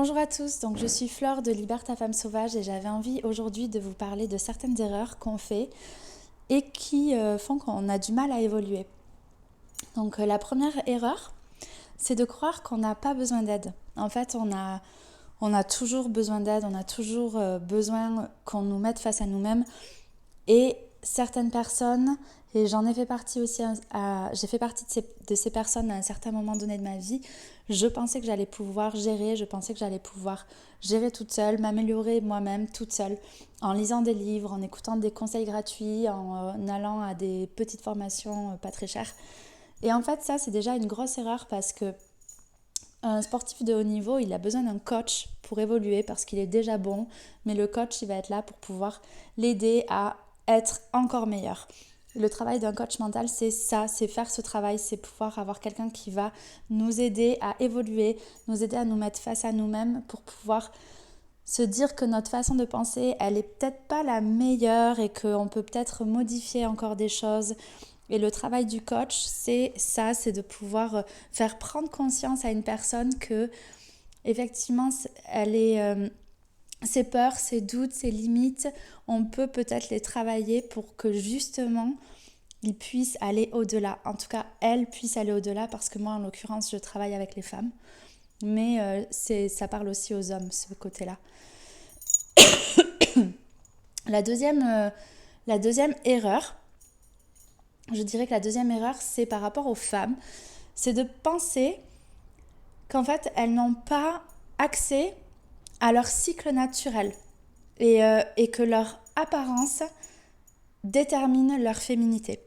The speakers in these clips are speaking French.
Bonjour à tous, donc je suis Flore de Libère ta femme sauvage et j'avais envie aujourd'hui de vous parler de certaines erreurs qu'on fait et qui font qu'on a du mal à évoluer. Donc la première erreur, c'est de croire qu'on n'a pas besoin d'aide. En fait, on a toujours besoin d'aide, on a toujours besoin qu'on nous mette face à nous-mêmes. Et certaines personnes, et j'en ai fait partie aussi, j'ai fait partie de ces personnes à un certain moment donné de ma vie, je pensais que j'allais pouvoir gérer, je pensais que j'allais pouvoir gérer toute seule, m'améliorer moi-même toute seule, en lisant des livres, en écoutant des conseils gratuits, en allant à des petites formations pas très chères. Et en fait, ça, c'est déjà une grosse erreur parce que un sportif de haut niveau, il a besoin d'un coach pour évoluer parce qu'il est déjà bon, mais le coach, il va être là pour pouvoir l'aider à être encore meilleur. Le travail d'un coach mental, c'est ça, c'est faire ce travail, c'est pouvoir avoir quelqu'un qui va nous aider à évoluer, nous aider à nous mettre face à nous-mêmes pour pouvoir se dire que notre façon de penser, elle est peut-être pas la meilleure et qu'on peut peut-être modifier encore des choses. Et le travail du coach, c'est ça, c'est de pouvoir faire prendre conscience à une personne que, effectivement, ses peurs, ses doutes, ses limites, on peut peut-être les travailler pour que justement, il puisse aller au-delà. En tout cas, elle puisse aller au-delà parce que moi, en l'occurrence, je travaille avec les femmes. Mais ça parle aussi aux hommes, ce côté-là. La deuxième erreur, je dirais que la deuxième erreur, c'est par rapport aux femmes. C'est de penser qu'en fait, elles n'ont pas accès à leur cycle naturel et que leur apparence détermine leur féminité.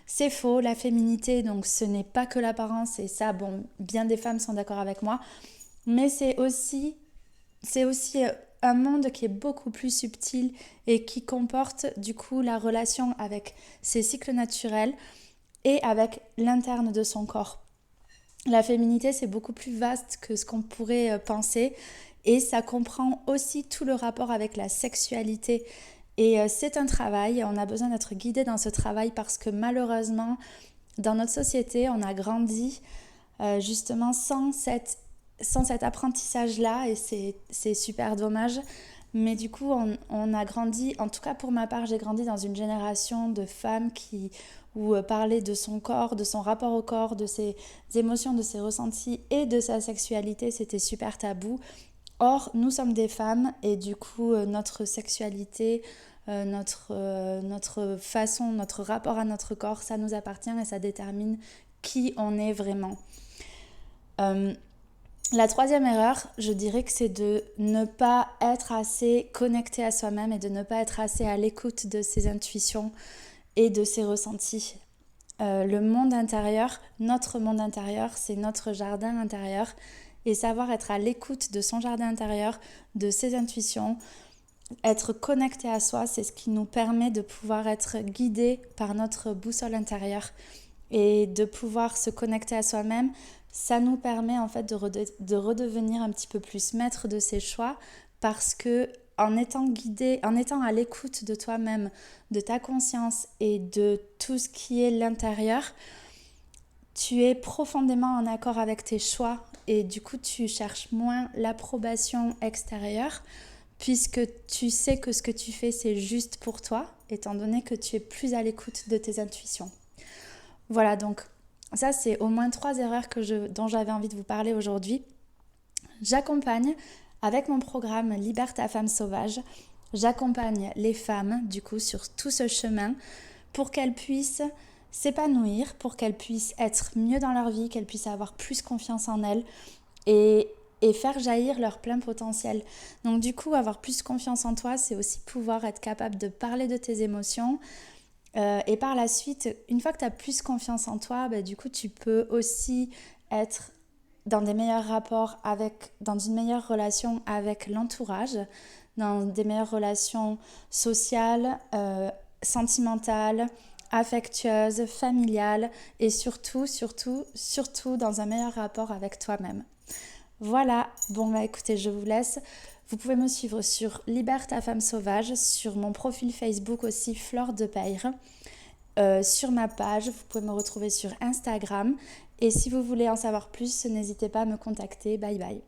C'est faux, la féminité, donc ce n'est pas que l'apparence, et ça, bon, bien des femmes sont d'accord avec moi, mais c'est aussi un monde qui est beaucoup plus subtil et qui comporte du coup la relation avec ses cycles naturels et avec l'interne de son corps. La féminité, c'est beaucoup plus vaste que ce qu'on pourrait penser et ça comprend aussi tout le rapport avec la sexualité. Et c'est un travail, on a besoin d'être guidé dans ce travail parce que malheureusement, dans notre société, on a grandi justement sans cet apprentissage-là et c'est super dommage. Mais du coup, on a grandi, en tout cas pour ma part, j'ai grandi dans une génération de femmes où parler de son corps, de son rapport au corps, de ses émotions, de ses ressentis et de sa sexualité, c'était super tabou. Or, nous sommes des femmes et du coup, notre sexualité, notre façon, notre rapport à notre corps, ça nous appartient et ça détermine qui on est vraiment. La troisième erreur, je dirais que c'est de ne pas être assez connecté à soi-même et de ne pas être assez à l'écoute de ses intuitions et de ses ressentis. Le monde intérieur, notre monde intérieur, c'est notre jardin intérieur et savoir être à l'écoute de son jardin intérieur, de ses intuitions, être connecté à soi, c'est ce qui nous permet de pouvoir être guidé par notre boussole intérieure et de pouvoir se connecter à soi-même. Ça nous permet en fait de redevenir un petit peu plus maître de ses choix parce que en étant guidé, en étant à l'écoute de toi-même, de ta conscience et de tout ce qui est l'intérieur, tu es profondément en accord avec tes choix et du coup tu cherches moins l'approbation extérieure puisque tu sais que ce que tu fais c'est juste pour toi étant donné que tu es plus à l'écoute de tes intuitions. Voilà, donc ça c'est au moins 3 erreurs dont j'avais envie de vous parler aujourd'hui. J'accompagne avec mon programme Libère ta femme sauvage, j'accompagne les femmes du coup sur tout ce chemin pour qu'elles puissent s'épanouir, pour qu'elles puissent être mieux dans leur vie, qu'elles puissent avoir plus confiance en elles et faire jaillir leur plein potentiel. Donc du coup, avoir plus confiance en toi, c'est aussi pouvoir être capable de parler de tes émotions. Et par la suite, une fois que tu as plus confiance en toi, du coup, tu peux aussi être dans des meilleurs rapports dans une meilleure relation avec l'entourage, dans des meilleures relations sociales, sentimentales, affectueuses, familiales et surtout dans un meilleur rapport avec toi-même. Voilà, bon écoutez, je vous laisse. Vous pouvez me suivre sur Libère ta femme sauvage, sur mon profil Facebook aussi Flore de Peyre, sur ma page, vous pouvez me retrouver sur Instagram. Et si vous voulez en savoir plus, n'hésitez pas à me contacter. Bye bye.